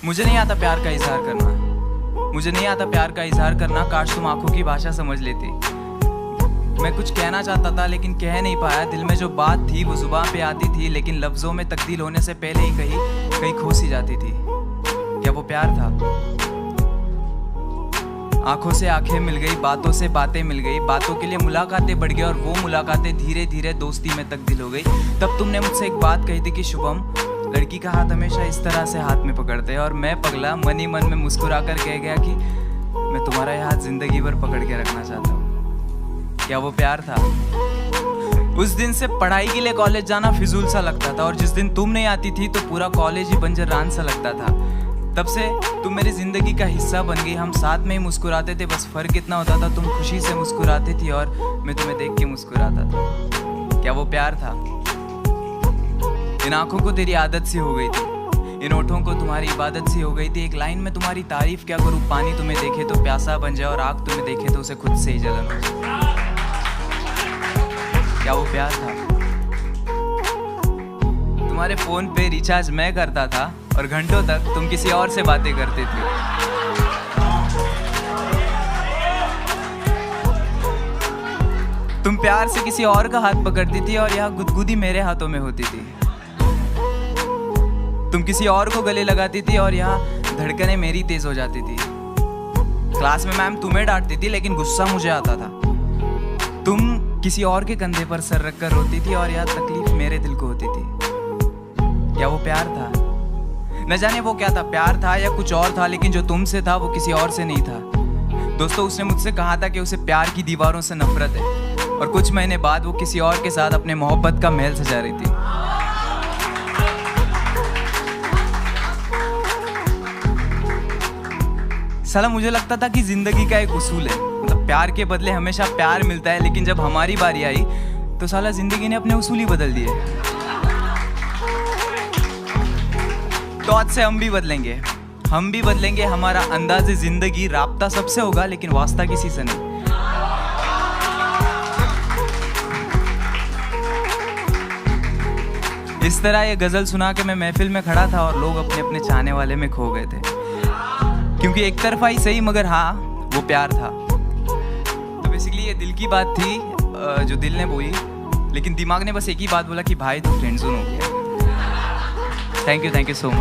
मुझे नहीं आता प्यार का इजहार करना, मुझे नहीं आता प्यार का इजहार करना। काश तुम आंखों की भाषा समझ लेती। मैं कुछ कहना चाहता था लेकिन कह नहीं पाया। दिल में जो बात थी वो जुबान पे आती थी, लेकिन लफ्जों में तब्दील होने से पहले ही कहीं खो सी जाती थी। क्या वो प्यार था? आंखों से आंखें मिल गई, बातों से बातें मिल गई, बातों के लिए मुलाकातें बढ़ गई और वो मुलाकातें धीरे धीरे दोस्ती में तब्दील हो गई। तब तुमने मुझसे एक बात कही थी कि शुभम, लड़की का हाथ हमेशा इस तरह से हाथ में पकड़ते हैं। और मैं पगला मन ही मन में मुस्कुरा कर कह गया कि मैं तुम्हारा यह हाथ जिंदगी भर पकड़ के रखना चाहता हूँ। क्या वो प्यार था? उस दिन से पढ़ाई के लिए कॉलेज जाना फिजूल सा लगता था, और जिस दिन तुम नहीं आती थी तो पूरा कॉलेज ही बंजर रान सा लगता था। तब से तुम मेरी जिंदगी का हिस्सा बन गई। हम साथ में ही मुस्कुराते थे, बस फर्क इतना होता था तुम खुशी से मुस्कुराती थी और मैं तुम्हें देख के मुस्कुराता था। क्या वो प्यार था? इन आंखों को तेरी आदत सी हो गई थी, इन ओठों को तुम्हारी इबादत सी हो गई थी। एक लाइन में तुम्हारी तारीफ क्या करूँ, पानी तुम्हें देखे तो प्यासा बन जाए और आग तुम्हें देखे तो उसे खुद से ही जलन हो जाए। क्या वो प्यार था? तुम्हारे फोन पे रिचार्ज मैं करता था और घंटों तक तुम किसी और से बातें करते थे। तुम प्यार से किसी और का हाथ पकड़ती थी और यह गुदगुदी मेरे हाथों में होती थी। तुम किसी और को गले लगाती थी और यहाँ धड़कनें मेरी तेज हो जाती थी। क्लास में मैम तुम्हें डांटती थी लेकिन गुस्सा मुझे आता था। तुम किसी और के कंधे पर सर रखकर रोती थी और यह तकलीफ मेरे दिल को होती थी। क्या वो प्यार था? न जाने वो क्या था, प्यार था या कुछ और था, लेकिन जो तुमसे था वो किसी और से नहीं था। दोस्तों, उसने मुझसे कहा था कि उसे प्यार की दीवारों से नफरत है, और कुछ महीने बाद वो किसी और के साथ अपने मोहब्बत का महल सजा रही थी। साला मुझे लगता था कि जिंदगी का एक उसूल है, मतलब प्यार के बदले हमेशा प्यार मिलता है, लेकिन जब हमारी बारी आई तो साला जिंदगी ने अपने उसूल ही बदल दिए। तो आज से हम भी बदलेंगे, हम भी बदलेंगे। हमारा अंदाज़े जिंदगी राब्ता सबसे होगा लेकिन वास्ता किसी से नहीं। इस तरह ये गजल सुना के मैं महफिल में खड़ा था और लोग अपने अपने चाहने वाले में खो गए थे, क्योंकि एक तरफा ही सही मगर हाँ वो प्यार था। तो बेसिकली ये दिल की बात थी जो दिल ने बोली, लेकिन दिमाग ने बस एक ही बात बोला कि भाई तू फ्रेंड जोन हो गया। Thank you so much.